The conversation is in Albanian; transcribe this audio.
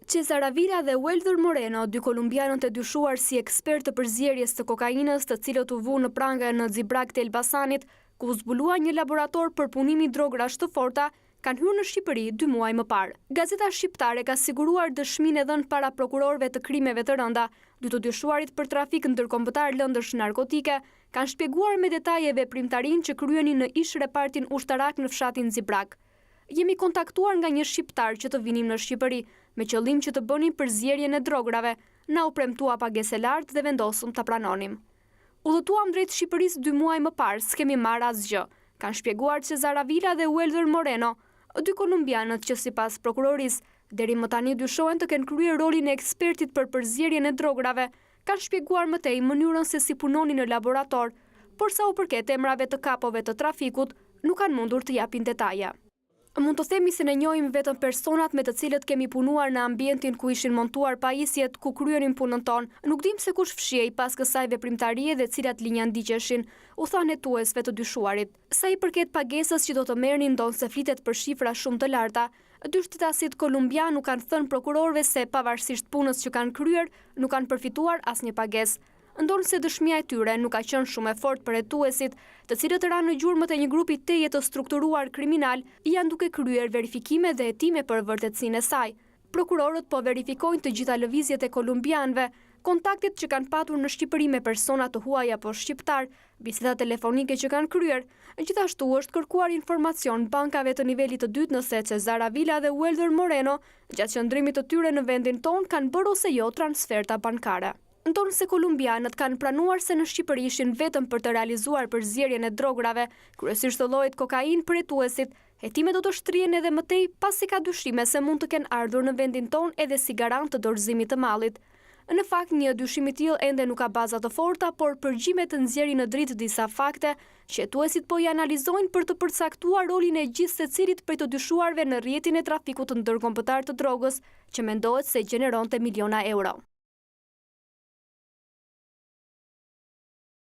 Cesar Avila dhe Welder Moreno, dy kolumbianët e dyshuar si ekspert të përzierjes të kokainës, të cilët u vu në prangë në Xibrak të Elbasanit, ku zbulua një laborator për punimi drogrash të forta, kanë hyrë në Shqipëri 2 muaj më parë. Gazeta shqiptare ka siguruar dëshminë e dhënë para prokurorëve të krimeve të rënda. Dy të dyshuarit për trafik ndërkombëtar lëndësh narkotike kanë shpjeguar me detaje veprimtarinë që kryenin në ish repartin ushtarak në fshatin Xibrak. Jemi kontaktuar nga një shqiptar që të vinim në Shqipëri, me qëllim që të bënim përzierjen e drograve, na u premtua pagesë lartë dhe vendosëm ta pranonim. Udhëtuam drejt Shqipërisë 2 muaj më parë, s'kemi marrë asgjë, kanë shpjeguar Cesar Avila dhe Welder Moreno, dy kolumbianët që sipas prokurorisë deri më tani dyshohen të kenë kryer rolin e ekspertit për përzierjen e drograve, kanë shpjeguar më tej mënyrën se si punonin në laborator, por sa u përket emrave të kapove të trafikut, nuk kanë mundur të japin detaje. Mund të themi se ne njohim vetëm personat me të cilët kemi punuar në ambientin ku ishin montuar pajisjet ku kryenin punën tonë. Nuk dim se kush fshihej pas kësaj veprimtarie dhe cilat linja ndiqeshin, u thanë hetuesve të dyshuarit. Sa i përket pagesës që do të merrnin ndonse flitet për shifra shumë të larta, dy shtetasit kolumbian nuk kanë thënë prokurorëve se pavarësisht punës që kanë kryer, nuk kanë përfituar asnjë pagesë. Ndonë se dëshmia e tyre nuk ka qenë shumë e fortë për hetuesit, të cilët ranë në gjurmët e një grupi teje të strukturuar kriminal, janë duke kryer verifikime dhe hetime për vërtetësinë e saj. Prokurorët po verifikojnë të gjitha lëvizjet e kolumbianëve, kontaktet që kanë patur në Shqipëri me persona të huaj apo shqiptar, biseda telefonike që kanë kryer. Gjithashtu është kërkuar informacion bankave të nivelit të dytë nëse Cesar Avila dhe Welder Moreno, gjatë qëndrimit të tyre në vendin tonë, kanë bërë ose jo transferta bankare. Ndonë se kolumbianët kanë pranuar se në Shqipëri ishin vetëm për të realizuar përzierjen e drograve, kryesisht të llojit kokainë për hetuesit, hetimet do të shtrihen edhe më tej pasi ka dyshime se mund të kenë ardhur në vendin tonë edhe si garant të dorëzimit të mallit. Në fakt, një dyshim i tillë ende nuk ka baza të forta, por përgjimet të nxjerrin në dritë disa fakte që hetuesit po i analizojnë për të përcaktuar rolin e gjithë secilit prej të dyshuarve në rrjetin e trafikut ndërkombëtar të drogës, që mendohet se gjeneronte miliona euro.